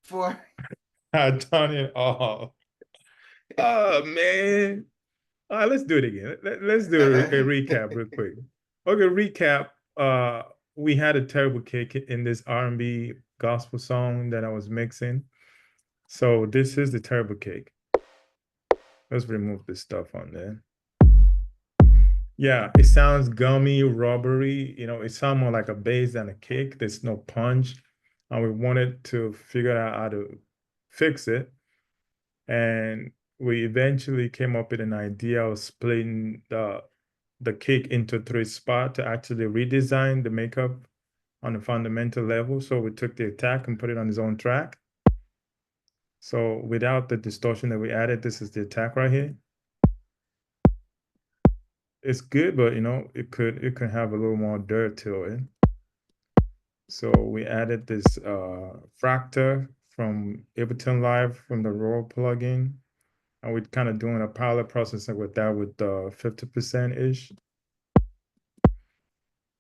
for. I done it all. Oh man. All right, let's do it again. Let's do a recap real quick. Okay, recap. We had a terrible kick in this R&B gospel song that I was mixing. So this is the terrible cake. Let's remove this stuff on there. Yeah, it sounds gummy, rubbery. It sounds more like a bass than a kick. There's no punch. And we wanted to figure out how to fix it. And we eventually came up with an idea of splitting the kick into three spots to actually redesign the makeup on a fundamental level. So we took the attack and put it on its own track. So without the distortion that we added, this is the attack right here. It's good, but it could have a little more dirt to it. So we added this fractor from Ableton Live from the Raw plugin. And we're kind of doing a pilot processing with that with 50%-ish.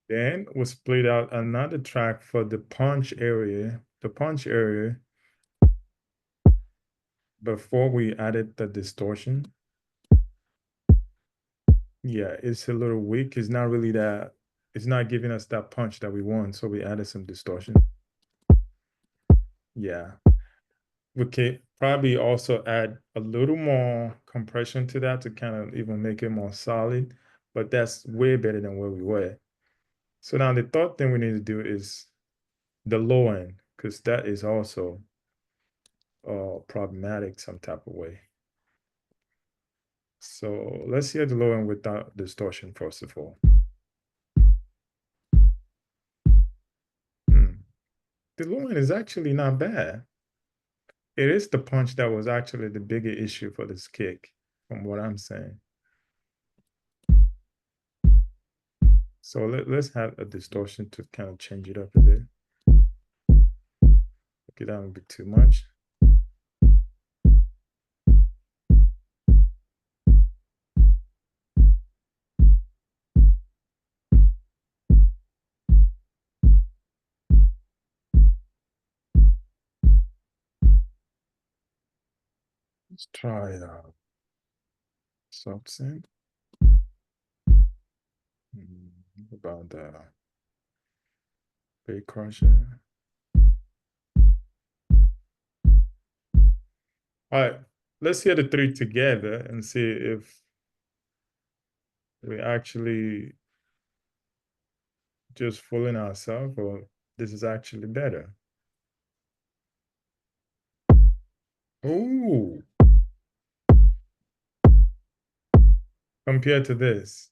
Then we split out another track for the punch area. The punch area before we added the distortion. Yeah, it's a little weak. It's not really that, it's not giving us that punch that we want. So we added some distortion. Yeah. We could probably also add a little more compression to that to kind of even make it more solid, but that's way better than where we were. So now the third thing we need to do is the low end, because that is also problematic some type of way. So let's hear the low end without distortion first of all. Hmm. The low end is actually not bad. It is the punch that was actually the bigger issue for this kick, from what I'm saying. So let's have a distortion to kind of change it up a bit. Okay, that would be too much. Let's try something. About the big crusher. All right, let's hear the three together and see if we actually just fooling ourselves or this is actually better. Ooh, compared to this.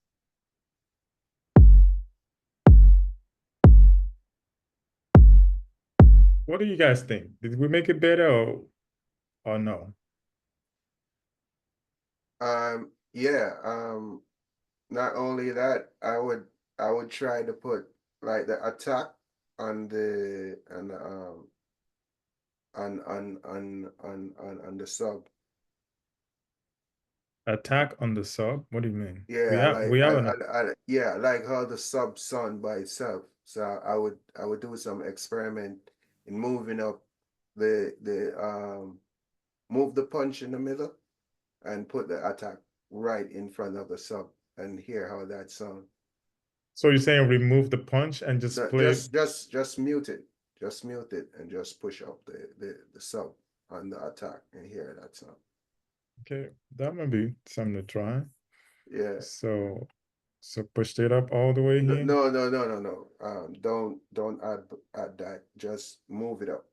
What do you guys think? Did we make it better or no? Yeah, not only that, I would try to put like the attack on the on the sub. Attack on the sub? What do you mean? We Yeah, have we have an yeah, like how the sub sound by itself. So I would do some experiment in moving up the move the punch in the middle and put the attack right in front of the sub and hear how that sound. so you're saying remove the punch and just play it? Just mute it. Just mute it and just push up the sub on the attack and hear that sound. Okay, that might be something to try. Yeah. So push it up all the way No, here. no, no, no, no, no. Don't add that. Just move it up.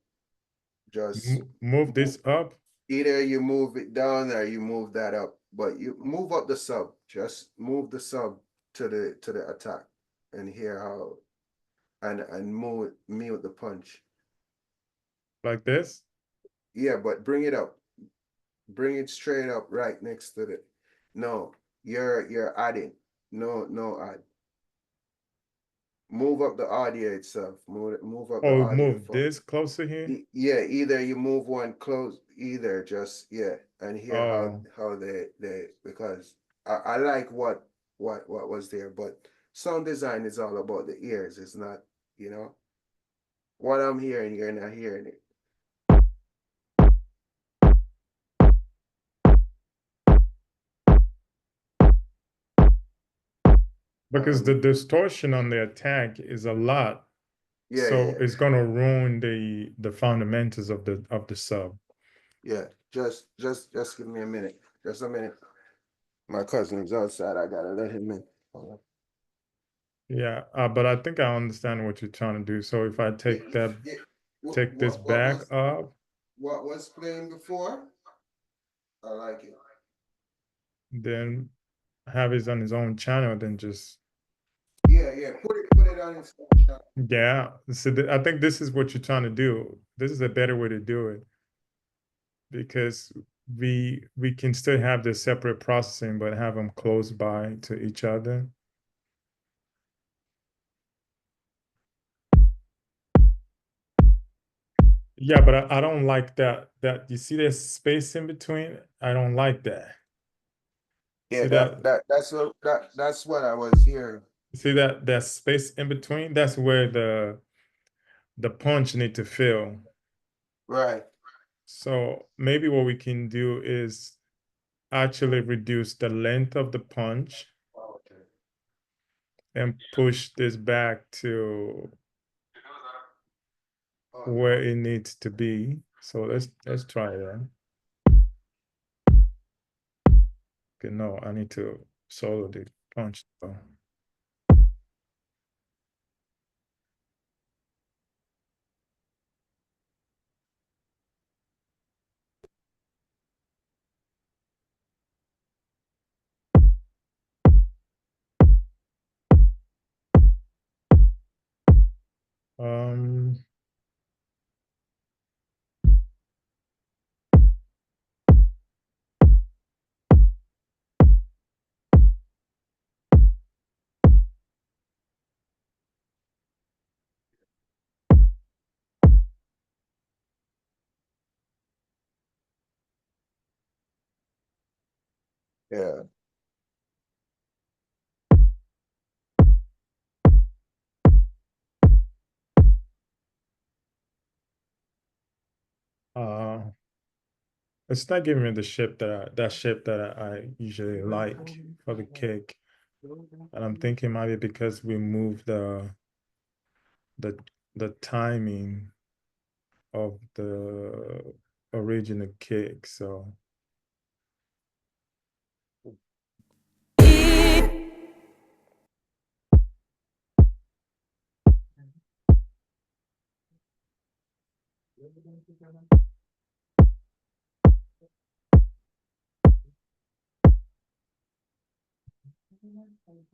Just Move move. this up. Either you move it down or you move that up. But you move up the sub. Just move the sub to the attack and hear how and mute the punch. Like this. Yeah, but bring it up. Bring it straight up right next to the. No, you're adding. No, no add. Move up the audio itself. Move up the Oh, audio move for. this closer here. Yeah, either you move one close, either just yeah, and hear Oh, how they because I like what was there, but sound design is all about the ears. It's not, you know, what I'm hearing, you're not hearing it. because the distortion on the attack is a lot. Yeah, So yeah, it's gonna ruin the fundamentals of the sub. yeah. Just give me a minute. Just a minute. My cousin's outside. I gotta let him in. Hold on. Yeah, but I think I understand what you're trying to do. So if I Yeah, take that, yeah. take this back up, What was playing before? I like it. then have it on his own channel, then just Yeah, yeah. Put it on his phone. yeah. So I think this is what you're trying to do. This is a better way to do it because we can still have the separate processing, but have them close by to each other. Yeah, but I don't like that. That you see there's space in between. I don't like that. Yeah, See that? that's what I was hearing. See that space in between? That's where the punch need to fill. Right. So maybe what we can do is actually reduce the length of the punch Okay. and push this back to Oh, where it needs to be. So let's try that. Okay, no, I need to solo the punch though. Um, yeah. uh, it's not giving me the shape that shape that I usually like for the kick. And I'm thinking maybe because we moved the the timing of the original kick. So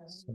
so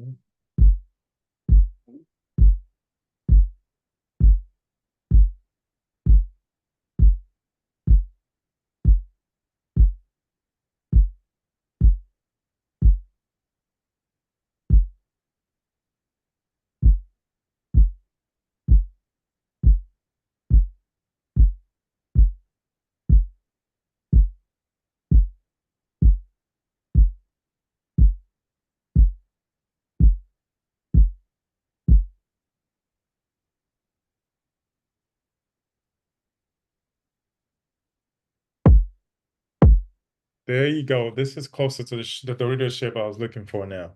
there you go. This is closer to the radio shape I was looking for now.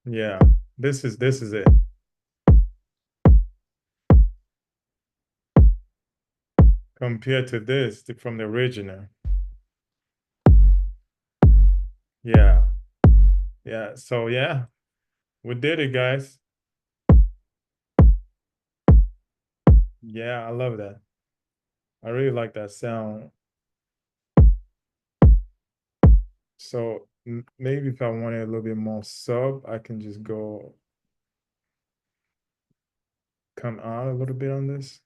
Yeah, this is it. Compared to this from the original. Yeah, yeah. So yeah, we did it, guys. Yeah, I love that. I really like that sound. So maybe if I wanted a little bit more sub, I can just go come out a little bit on this.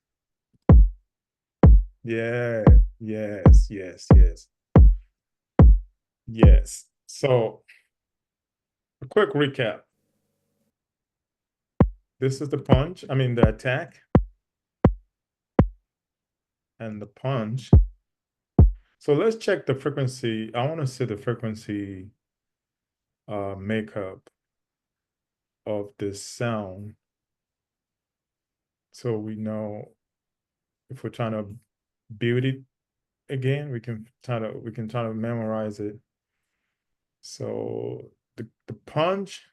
Yeah, yes, yes, yes, yes. So a quick recap. This is the punch, I mean the attack and the punch. So let's check the frequency. I want to see the frequency makeup of this sound. So we know if we're trying to build it again, we can try to memorize it. So the punch.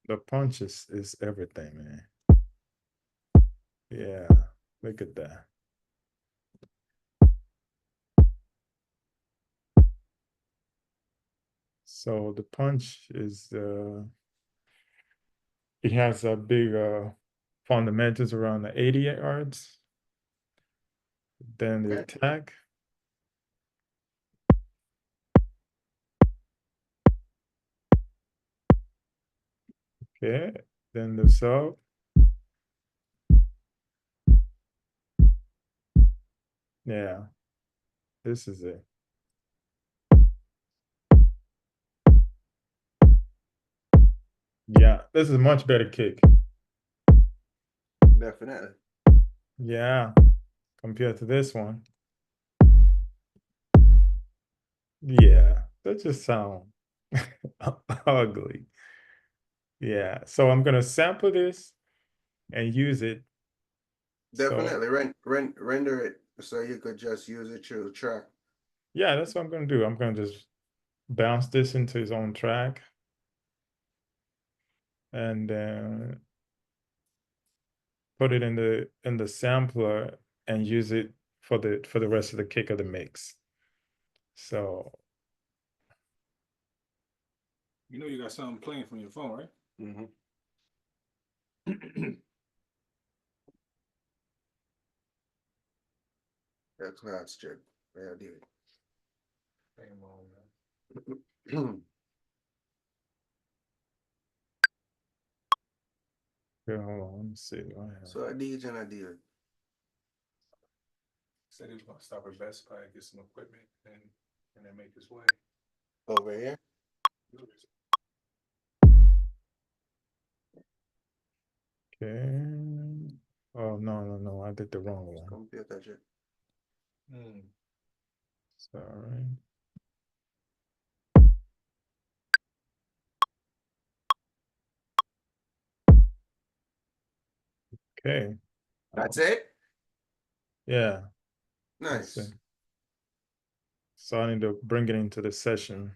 The punch is everything, man. Yeah, look at that. So the punch is it has a big fundamentals around the 88 yards. Then the Okay. attack. Okay. Then the sub. Yeah, this is it. Yeah, this is a much better kick. Definitely. Yeah, compared to this one. Yeah, that just sound ugly. Yeah, so I'm gonna sample this and use it. So Definitely render it so you could just use it through the track. yeah, that's what I'm gonna do. I'm gonna just bounce this into his own track, and then put it in the sampler and use it for the rest of the kick of the mix. So You know you got something playing from your phone, right? Mm-hmm. That's class check. Yeah, dude. Same on, man. here, hold on, let me see. What I have. So a DJ and a deal. Said he was gonna stop at Best Buy, get some equipment, and then make his way. Over here. Okay. Oh no, I did the wrong one. Computer check. Sorry. Okay. That's it? Yeah. That's Nice. it. So I need to bring it into the session.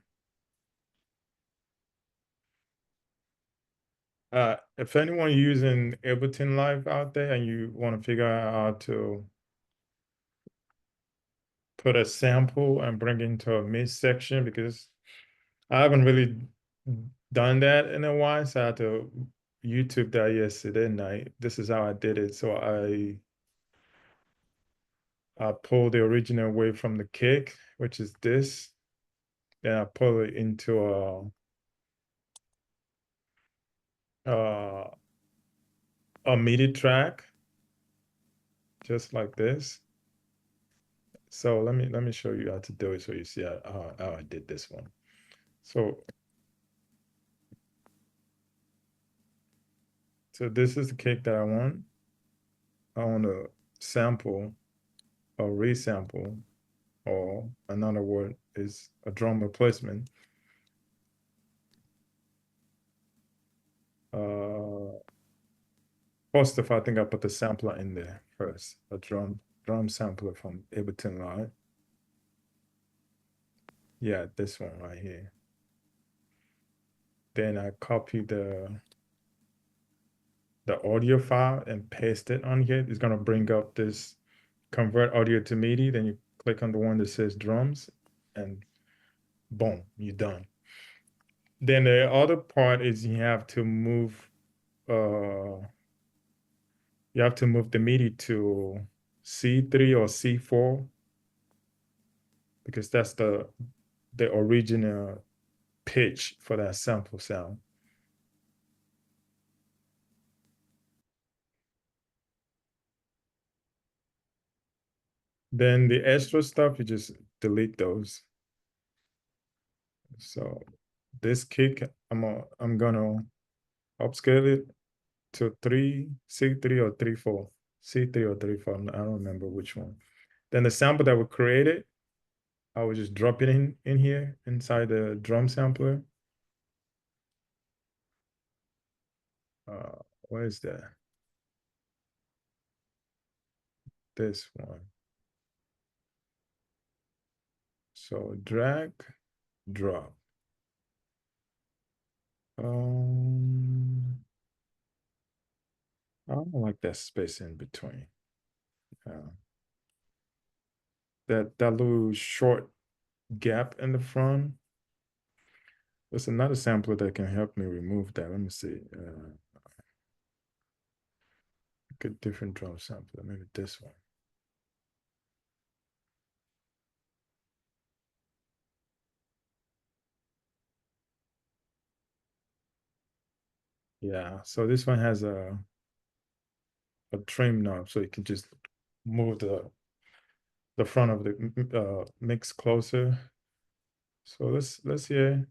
If anyone using Ableton Live out there and you want to figure out how to put a sample and bring it into a mid section, because I haven't really done that in a while, so I had to YouTube that yesterday night. This is how I did it. So I pull the original away from the kick, which is this. Then I pull it into a MIDI track, just like this. So let me show you how to do it so you see how I did this one. So this is the kick that I want. I want to sample or resample, or another word is a drum replacement. First of all, I think I put the sampler in there first, a drum sampler from Ableton Live. Yeah, this one right here. Then I copy the audio file and paste it on here. It's gonna bring up this convert audio to MIDI. Then you click on the one that says drums, and boom, you're done. Then the other part is you have to move the MIDI to C3 or C4, because that's the original pitch for that sample sound. Then the extra stuff, you just delete those. So this kick, I'm gonna upscale it to C3 or 3/4, C3 or 3/4. I don't remember which one. Then the sample that we created, I would just drop it in here inside the drum sampler. Where is that? This one. So drag drop. I don't like that space in between. That little short gap in the front. There's another sampler that can help me remove that. Let me see. Get different drum sampler. Maybe this one. Yeah. So this one has a trim knob, so you can just move the front of the mix closer. So let's hear.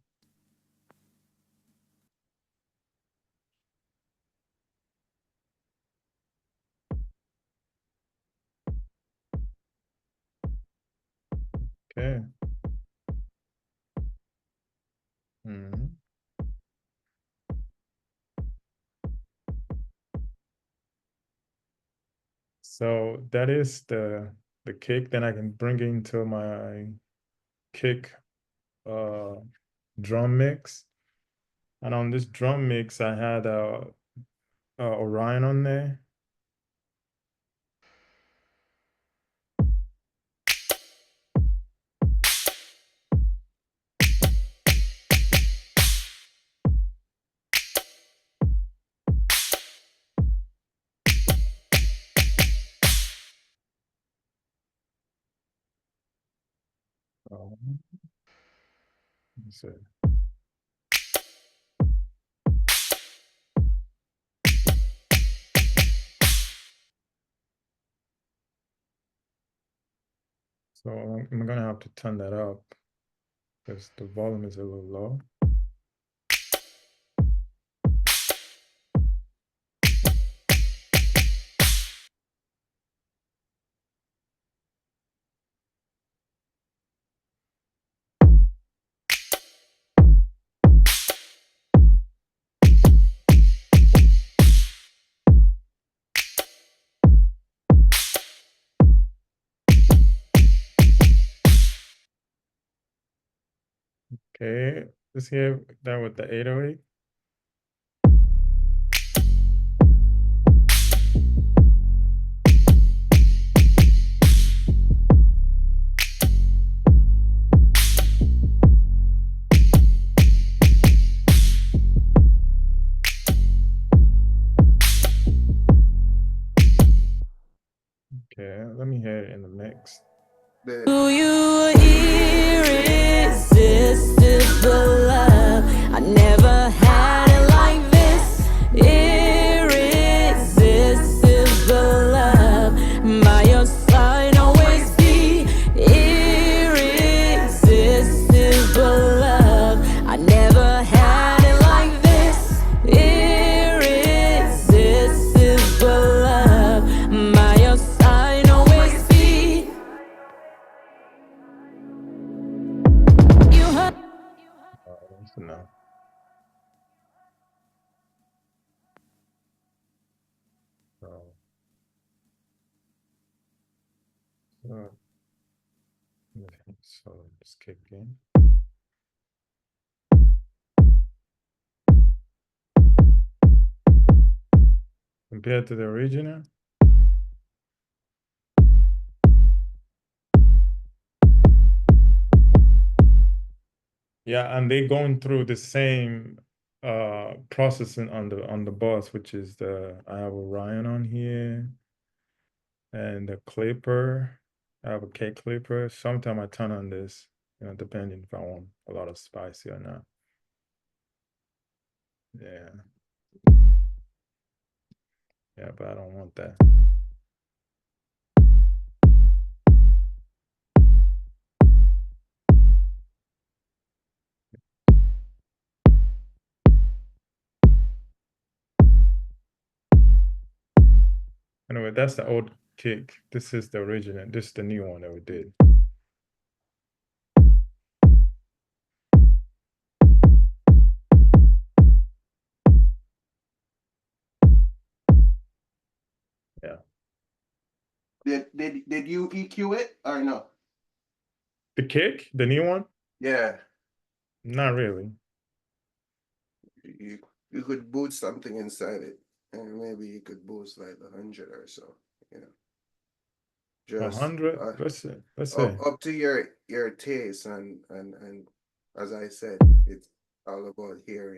Okay. Mhm. So that is the kick. Then I can bring it into my kick drum mix. And on this drum mix, I had a Orion on there. Let's see. So I'm gonna have to turn that up because the volume is a little low. Okay, let's hear that with the 808. Okay, let me hear it in the mix. The You irresistible love. I never had it like this. Irresistible love. By your side always be. Irresistible love. I never had it like this. Irresistible love. By your side always be. You heard. That's enough. So let's kick in. Compared to the original. Yeah, and they going through the same processing on the bus, which is I have Orion on here and the clipper. I have a K clipper. Sometimes I turn on this, depending if I want a lot of spicy or not. Yeah. Yeah, but I don't want that. Anyway, that's the old kick. This is the original. This is the new one that we did. Yeah. did you EQ it or no? The kick, the new one? Yeah. Not really. You could boost something inside it, and maybe you could boost like 100 or so, you know. Just 100. Let's see. Let's see. up to your taste, and as I said, it's all about hearing.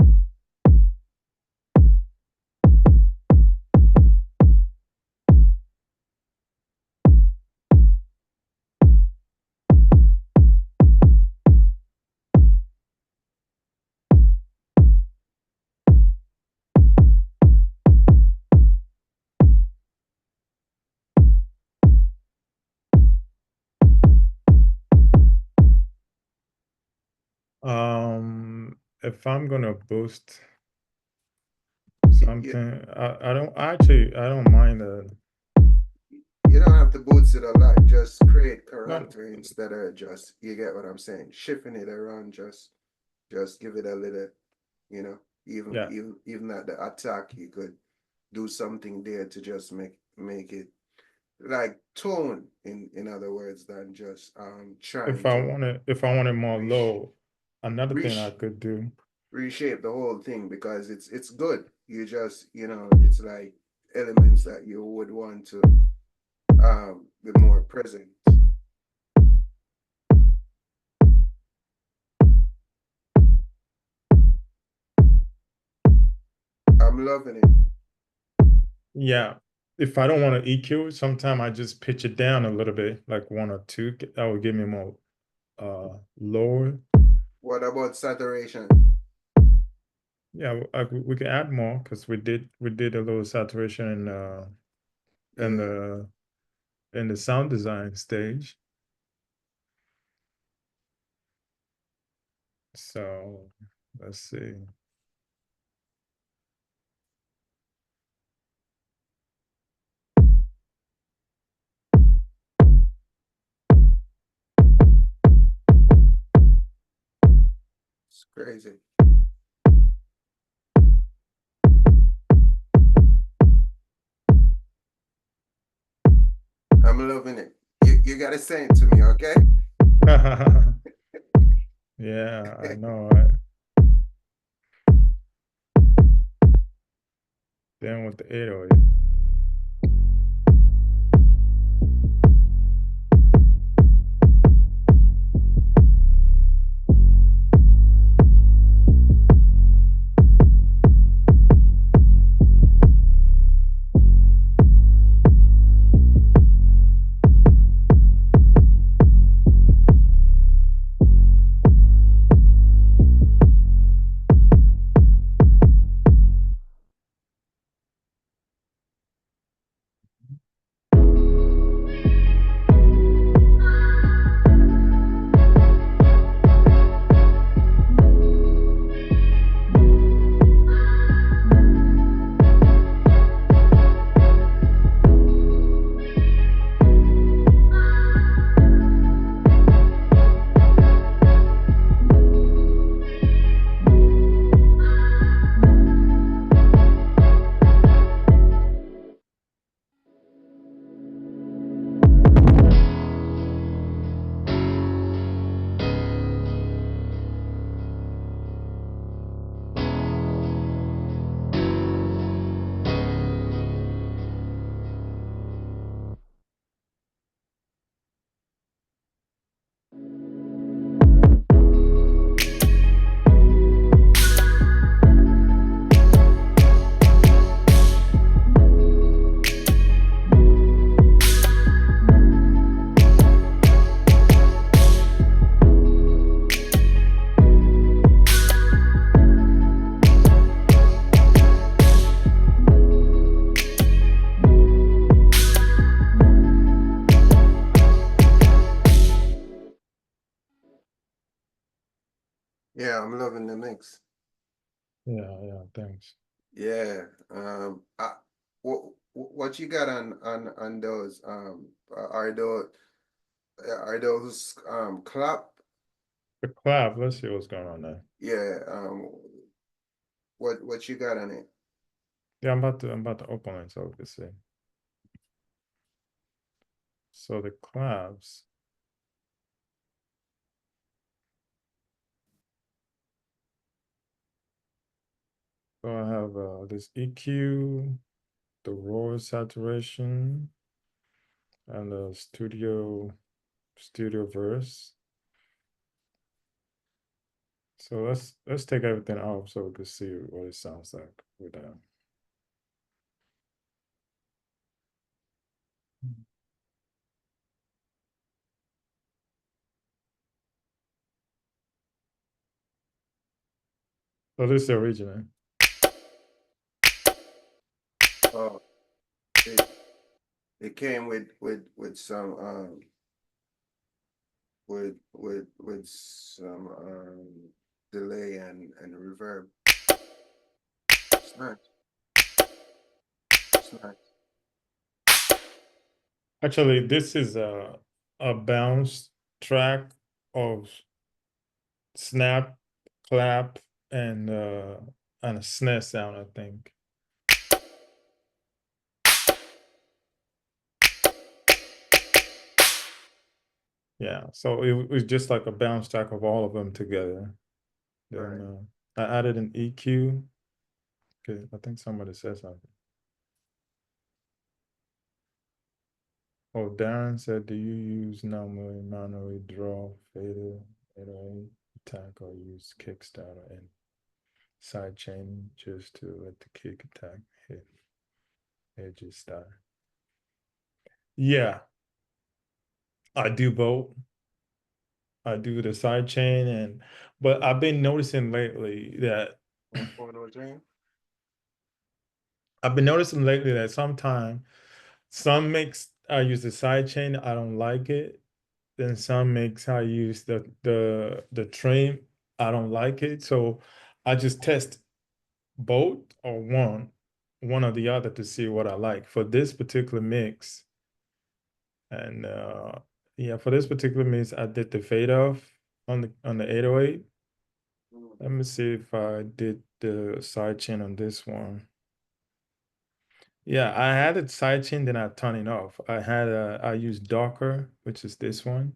If I'm gonna boost You, something, I don't actually I don't mind you don't have to boost it a lot, just create no, character instead of just, you get what I'm saying, shifting it around, just give it a little, you know, yeah. even at the attack, you could do something there to just make it like tone, in other words, than just trying to If I wanted more reach low, another thing I reach could do. reshape the whole thing, because it's good. You just, you know, it's like elements that you would want to be more present. I'm loving it. Yeah. If I don't want to EQ, sometimes I just pitch it down a little bit, like 1 or 2. That would give me more lower. What about saturation? Yeah, we can add more because we did a little saturation in Yeah, the in the sound design stage. So let's see. it's crazy. I'm loving it. You gotta send it to me, okay? Yeah, I know, right? Then with the 808. Yeah, I'm loving the mix. Yeah, thanks. Yeah. What you got on those? Are those clap? The clap, let's see what's going on there. Yeah. What you got on it? Yeah, I'm about to open it so we can see. So the claps. So I have this EQ, the raw saturation, and the studio verse. So let's take everything off so we can see what it sounds like with that. So this is the original. Oh, it came with some with some delay and reverb. It's nice. It's nice. Actually, this is a bounce track of snap, clap, and a snare sound, I think. Yeah, so it was just like a bounce track of all of them together. Then I added an EQ. Okay, I think somebody said something. Oh, Darren said, do you use normally manually draw fader, 808 attack, or use Kickstarter and side chain just to let the kick attack hit edges start? Yeah, I do both. I do the side chain but I've been noticing lately that sometimes some mix I use the side chain, I don't like it. Then some mix I use the trim, I don't like it. So I just test both or one or the other to see what I like for this particular mix. And yeah, for this particular mix, I did the fade off on the 808. Let me see if I did the side chain on this one. Yeah, I had it side chain, then I turn it off. I used Docker, which is this one,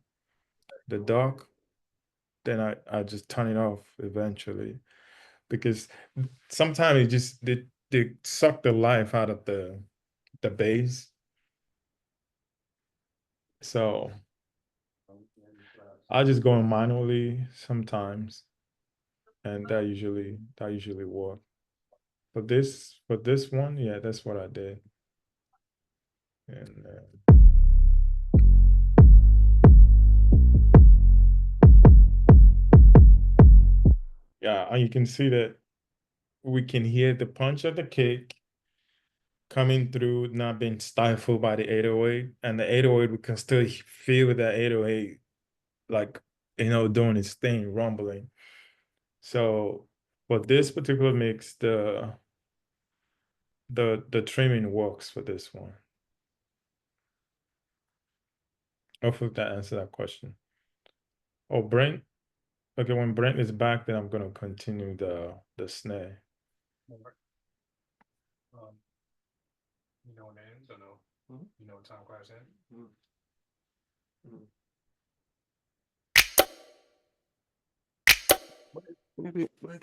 the dock. Then I just turn it off eventually because sometimes it just they suck the life out of the bass. So I just go in manually sometimes, and that usually work. For this one, yeah, that's what I did. And yeah, and you can see that we can hear the punch of the kick coming through, not being stifled by the 808, and the 808 we can still feel that 808 like doing its thing, rumbling. So for this particular mix, the trimming works for this one. Hopefully that answers that question. Oh, Brent. Okay, when Brent is back, then I'm gonna continue the snare. You know when it ends or no? You know what time class ends?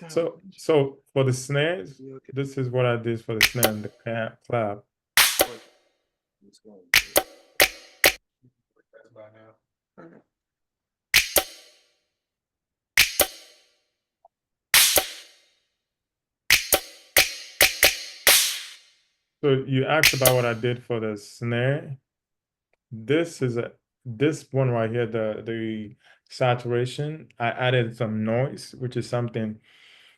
So for the snares, this is what I did for the snare and the clap. That's by now. So you asked about what I did for the snare. This one right here, the saturation. I added some noise, which is something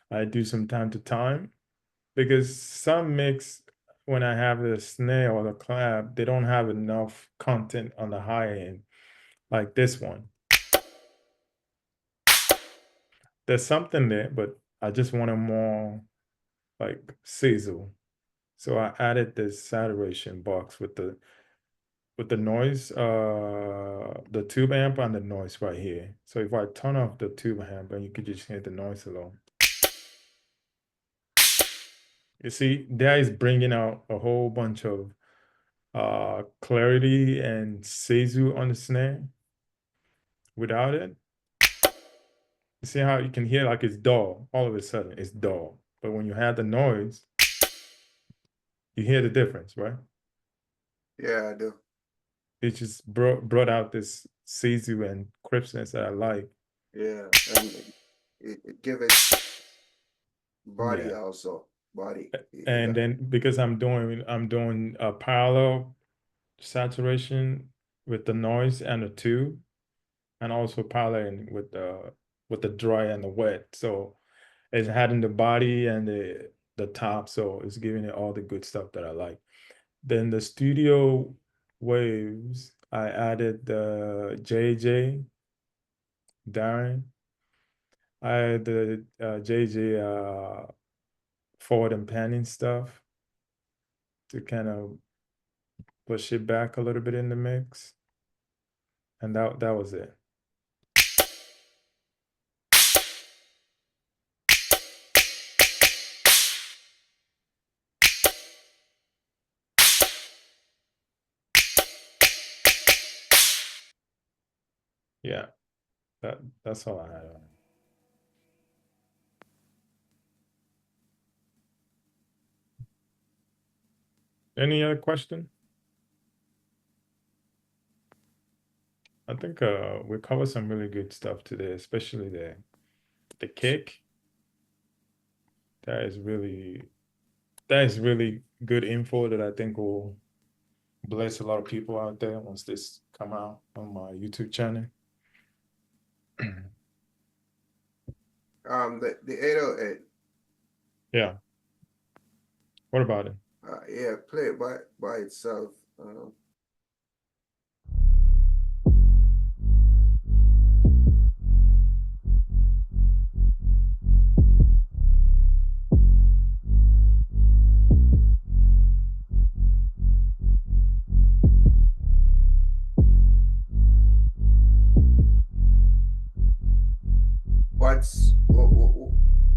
I do from time to time, because some mix when I have the snare or the clap, they don't have enough content on the high end, like this one. There's something there, but I just wanted more like sizzle. So I added this saturation box with the noise, the tube amp and the noise right here. So if I turn off the tube amp, and you could just hear the noise alone. You see, that is bringing out a whole bunch of clarity and sizzle on the snare. Without it, you see how you can hear like it's dull. All of a sudden, it's dull. but when you have the noise, you hear the difference, right? Yeah, I do. It just brought out this sizzle and crispness that I like. Yeah, and it give it body Yeah. also. Body. And Yeah. then because I'm doing a parallel saturation with the noise and the tube, and also paralleling with the dry and the wet. So it's having the body and the top, so it's giving it all the good stuff that I like. Then the studio waves, I added the JJ Darren. I had the JJ forward and panning stuff to kind of push it back a little bit in the mix. And that was it. Yeah, that's all I had on it. Any other question? I think we covered some really good stuff today, especially the kick. That is really good info that I think will bless a lot of people out there once this come out on my YouTube channel. The 808. Yeah. What about it? Yeah, play it by itself.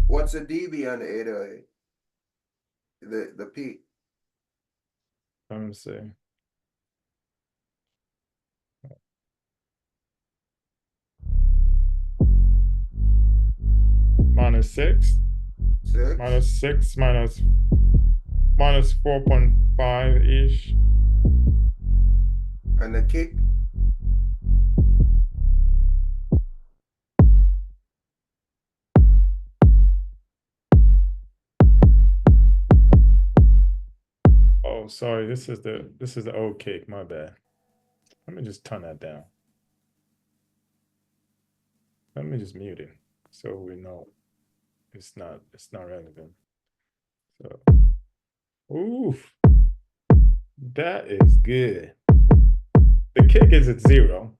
What's a dB on the 808? The peak. Let me see. -6. 6. -6 minus 4.5 ish. And the kick. Oh, sorry. This is the old kick. My bad. Let me just turn that down. Let me just mute it so we know it's not relevant. So, oof, that is good. The kick is at 0.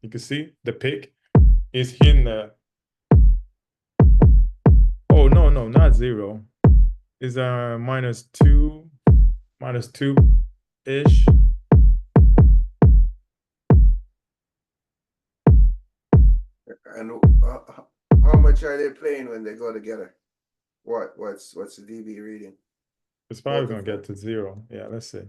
You can see the pick is hitting the. Oh no, not 0. Is -2 ish. And how much are they playing when they go together? What's the dB reading? It's probably Both gonna of get them. to 0. Yeah, let's see.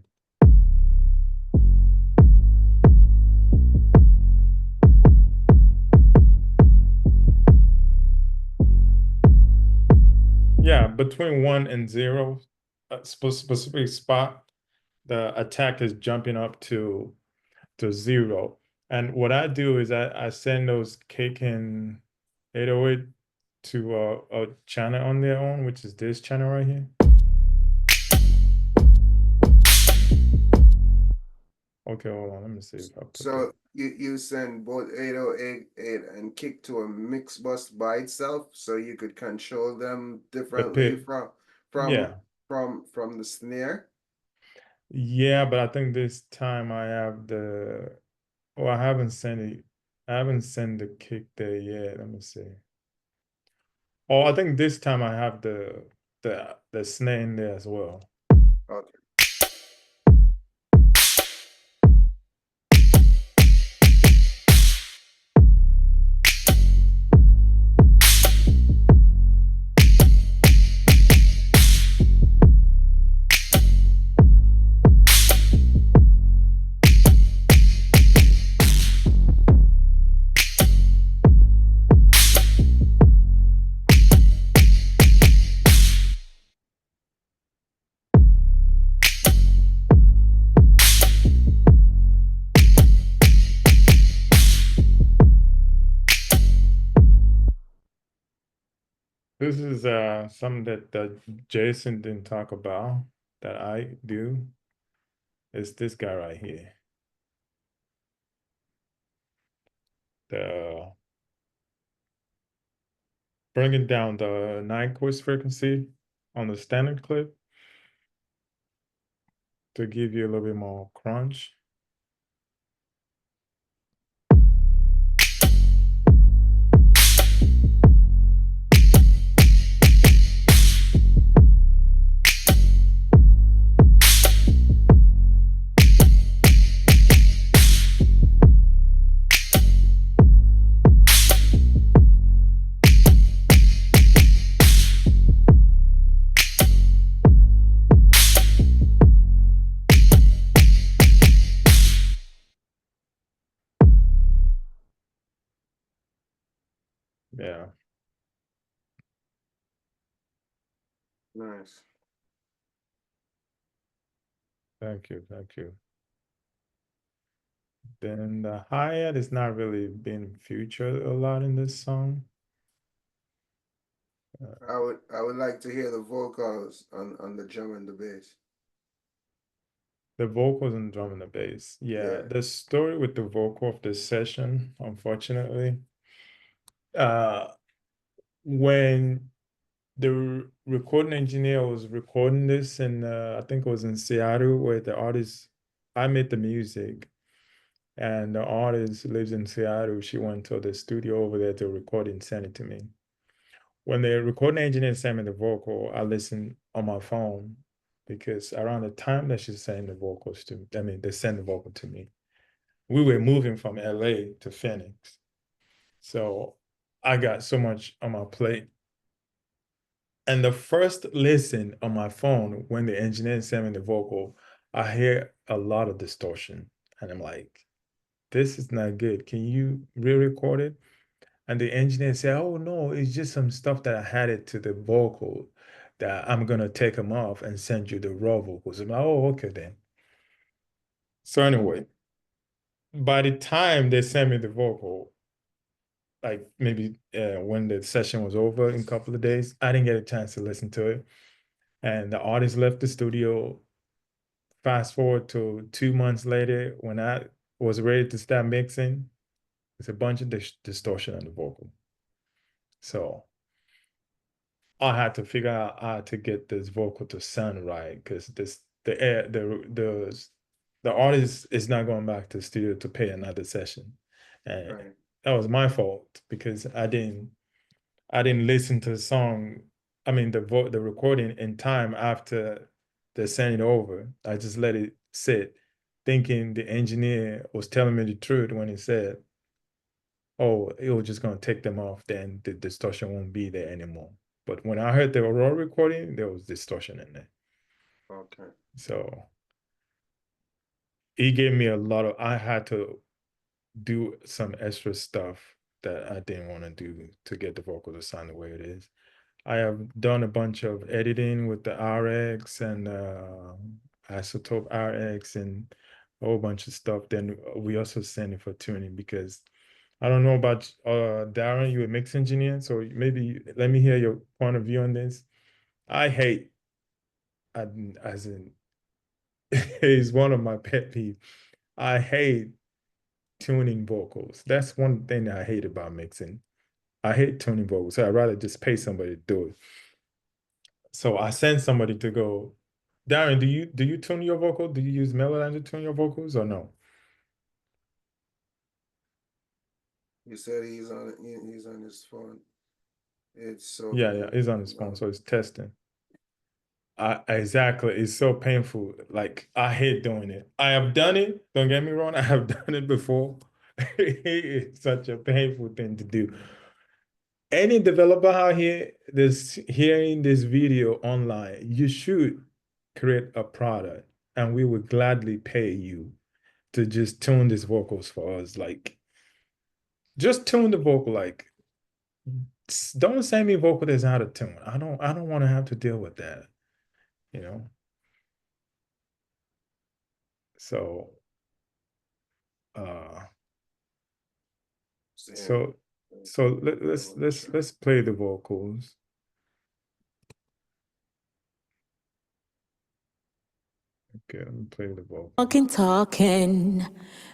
Yeah, between 1 and 0, specific spot, the attack is jumping up to 0. And what I do is I send those kick and 808 to a channel on their own, which is this channel right here. Okay, hold on. Let me see if I put So you send both 808 and kick to a mix bus by itself, so you could control them differently pick. from Yeah. from the snare. Yeah, but I think this time I have the. Oh, I haven't sent it. I haven't sent the kick there yet. Let me see. Oh, I think this time I have the snare in there as well. Okay. This is something that Jason didn't talk about that I do. It's this guy right here. The bringing down the Nyquist frequency on the standard clip to give you a little bit more crunch. Yeah. Nice. Thank you. Thank you. Then the hi-hat is not really being featured a lot in this song. I would like to hear the vocals on the drum and the bass. The vocals and drum and the bass. Yeah, Yeah. the story with the vocal of this session, unfortunately, when the recording engineer was recording this, and I think it was in Seattle, where the artist, I made the music, and the artist lives in Seattle. She went to the studio over there to record and send it to me. When the recording engineer sent me the vocal, I listened on my phone because around the time that she sent the vocals to me, I mean, they sent the vocal to me, we were moving from LA to Phoenix. So I got so much on my plate. And the first listen on my phone, when the engineer sent me the vocal, I hear a lot of distortion. And I'm like, this is not good. Can you re-record it? And the engineer said, oh no, it's just some stuff that I had it to the vocal that I'm gonna take them off and send you the raw vocals. I'm like, oh, okay then. So anyway, by the time they sent me the vocal, like maybe when the session was over in a couple of days, I didn't get a chance to listen to it. And the artist left the studio. Fast forward to 2 months later, when I was ready to start mixing, there's a bunch of distortion on the vocal. So I had to figure out how to get this vocal to sound right, because the artist is not going back to the studio to pay another session, and Right. that was my fault because I didn't listen to the song. I mean the recording in time after they sent it over. I just let it sit, thinking the engineer was telling me the truth when he said, "Oh, it was just gonna take them off, then the distortion won't be there anymore." But when I heard the raw recording, there was distortion in there. Okay. So he gave me a lot of. I had to do some extra stuff that I didn't want to do to get the vocal to sound the way it is. I have done a bunch of editing with the RX and Isotope RX and a whole bunch of stuff. Then we also send it for tuning because I don't know about Darren, you're a mix engineer, so maybe let me hear your point of view on this. I hate, as in, it's one of my pet peeves. I hate tuning vocals. That's one thing that I hate about mixing. I hate tuning vocals, so I'd rather just pay somebody to do it. So I send somebody to go, Darren, do you tune your vocal? Do you use Melodyne to tune your vocals or no? You said he's on his phone. It's so Yeah, it's on his phone, so it's testing. Exactly. It's so painful. Like I hate doing it. I have done it. Don't get me wrong. I have done it before. It's such a painful thing to do. Any developer out here that's hearing this video online, you should create a product and we would gladly pay you to just tune these vocals for us. Like, just tune the vocal. Like, don't send me vocal that's out of tune. I don't want to have to deal with that, you know? So, uh, Same. so let's play the vocals. Okay, let me play the vocal. Talking,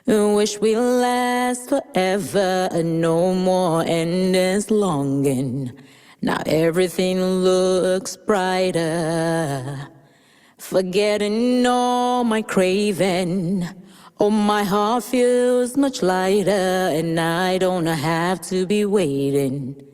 wish we last forever, no more endless longing. Now everything looks brighter, forgetting all my craving. Oh, my heart feels much lighter, and I don't have to be waiting.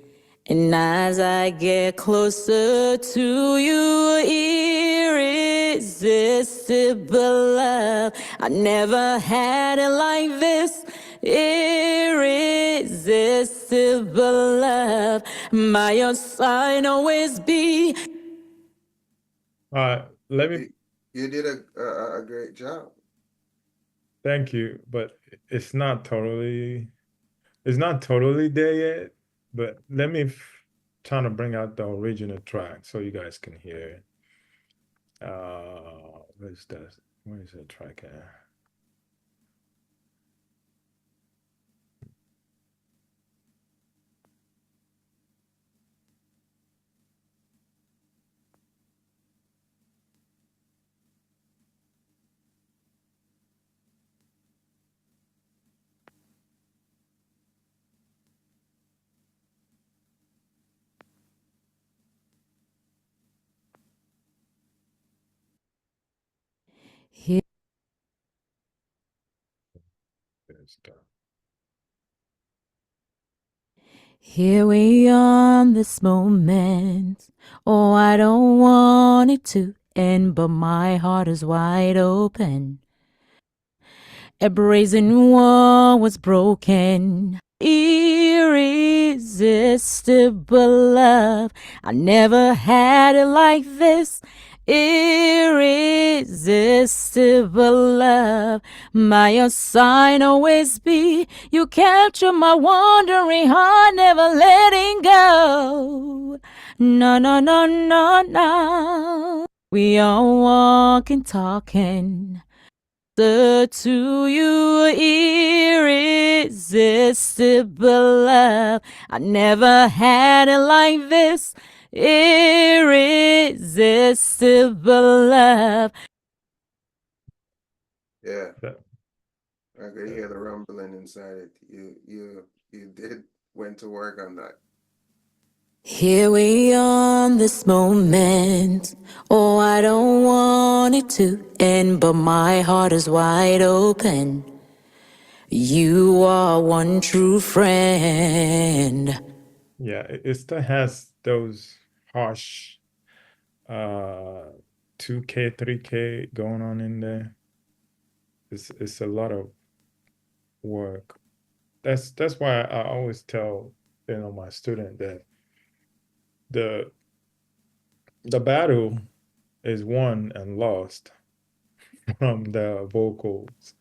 And as I get closer to you, irresistible love. I never had it like this. Irresistible love. By your side always be. Let me You did a great job. thank you, but it's not totally there yet. But let me try to bring out the original track so you guys can hear it. Where's that? Where is that track at? There's the Here we are in this moment. Oh, I don't want it to end, but my heart is wide open. A brazen wall was broken. Irresistible love. I never had it like this. Irresistible love. By your side always be. You capture my wandering heart, never letting go. No, no, no, no, no. We are walking, talking. To you, irresistible love. I never had it like this. Irresistible love. Yeah, that, I could hear the rumbling inside it. You did went to work on that. Here we are in this moment. Oh, I don't want it to end, but my heart is wide open. You are one true friend. yeah, it still has those harsh 2K, 3K going on in there. It's a lot of work. That's why I always tell my student that the battle is won and lost from the vocals.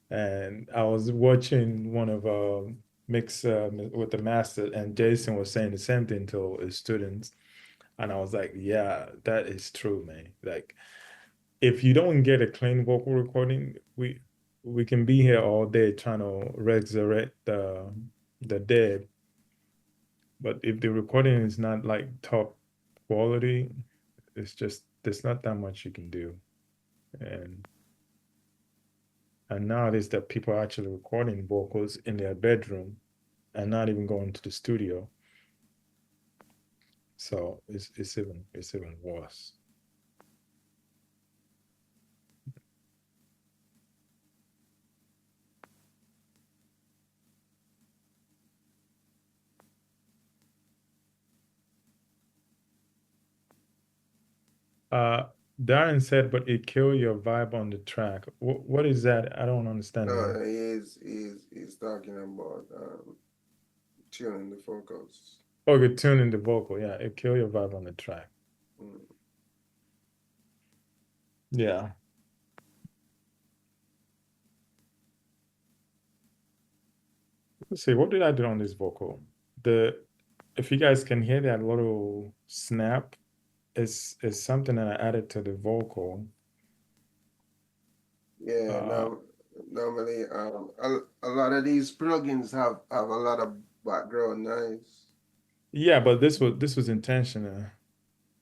And I was watching one of mix with the master, and Jason was saying the same thing to his students, and I was like, yeah, that is true, man. Like, if you don't get a clean vocal recording, we can be here all day trying to resurrect the dead, but if the recording is not like top quality, it's just there's not that much you can do. And nowadays that people are actually recording vocals in their bedroom and not even going to the studio. So it's even worse. Darren said, but it killed your vibe on the track. What is that? I don't understand No, that. he's talking about tuning the vocals. Okay, tuning the vocal. Yeah, it killed your vibe on the track. Mm. Yeah. Let's see, what did I do on this vocal? If you guys can hear that little snap, is something that I added to the vocal. Yeah, normally a lot of these plugins have a lot of background noise. Yeah, but this was intentional.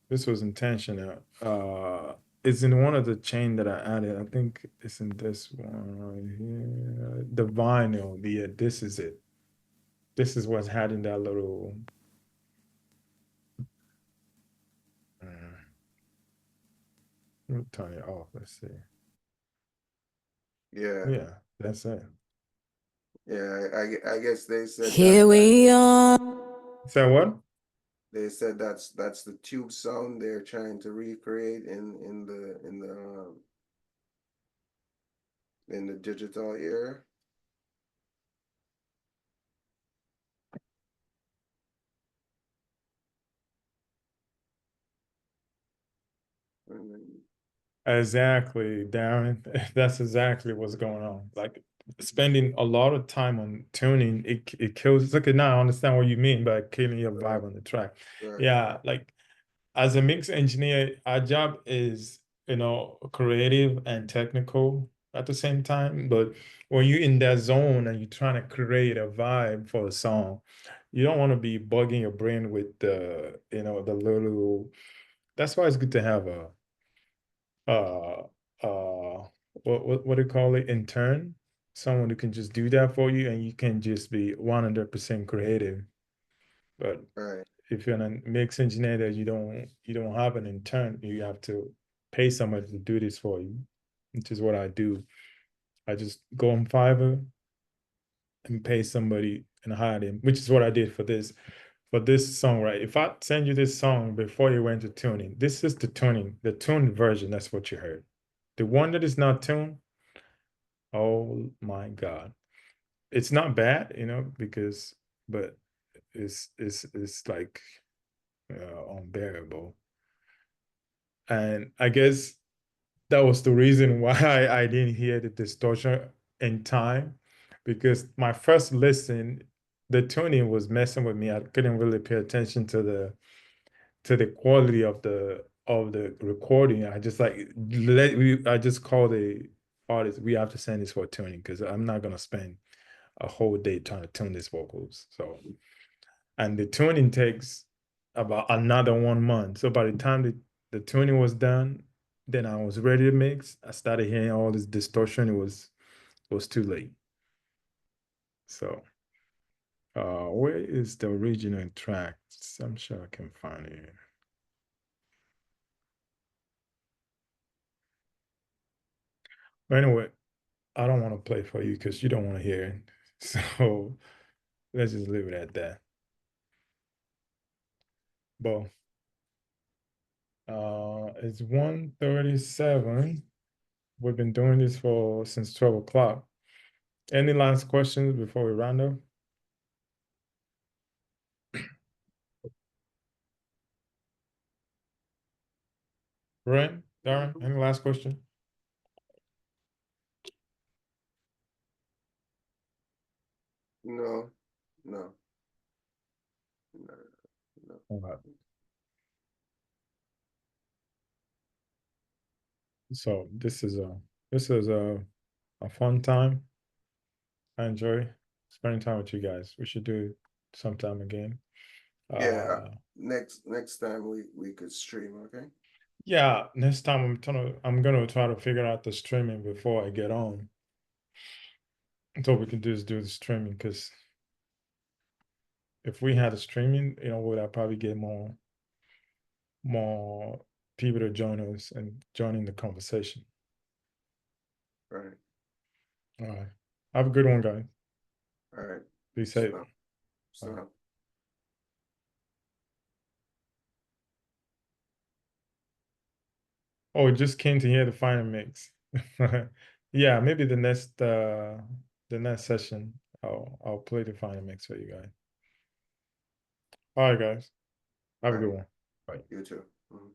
This was intentional. it's in one of the chain that I added. I think it's in this one right here. The vinyl. Yeah, this is it. This is what's had in that little. Let me turn it off. Let's see. Yeah, Yeah, that's it. yeah. I guess they said Here we are. Say what? they said that's the tube sound they're trying to recreate in the digital era. And Exactly, Darren. That's exactly what's going on. Like spending a lot of time on tuning, it kills. Look at now, I understand what you mean by killing your vibe on the track. right, Yeah, like as a mix engineer, our job is, creative and technical at the same time. But when you're in that zone and you're trying to create a vibe for a song, you don't want to be bugging your brain with the little. That's why it's good to have a uh what do you call it, intern, someone who can just do that for you and you can just be 100% creative. But right, if you're a mix engineer that you don't have an intern, you have to pay somebody to do this for you, which is what I do. I just go on Fiverr and pay somebody and hire them, which is what I did for this song, right? If I send you this song before you went to tuning, this is the tuning, the tuned version. That's what you heard. The one that is not tuned, oh my God. It's not bad, because but it's like unbearable. And I guess that was the reason why I didn't hear the distortion in time, because my first listen, the tuning was messing with me. I couldn't really pay attention to the quality of the recording. I just like I just called the artist. We have to send this for tuning because I'm not gonna spend a whole day trying to tune these vocals. So, and the tuning takes about another 1 month. So by the time the tuning was done, then I was ready to mix. I started hearing all this distortion. It was too late. So, where is the original track? I'm sure I can find it. But anyway, I don't want to play for you because you don't want to hear it. So let's just leave it at that. But it's 1:37. We've been doing this since 12 o'clock. Any last questions before we round up? Brent, Darren, any last question? no, no, no, no. All right. So this is a fun time. I enjoy spending time with you guys. We should do it sometime again. Yeah, Uh, next time we could stream, okay? yeah, next time I'm gonna try to figure out the streaming before I get on. So we can just do the streaming because if we had a streaming, would I probably get more people to join us and join in the conversation. Right, All right. Have a good one, guys. all right. Be safe. So. All right. Oh, just came to hear the final mix. Yeah, maybe the next session I'll play the final mix for you guys. All right, guys. Have a All good right. one. Bye. You too. Mhm.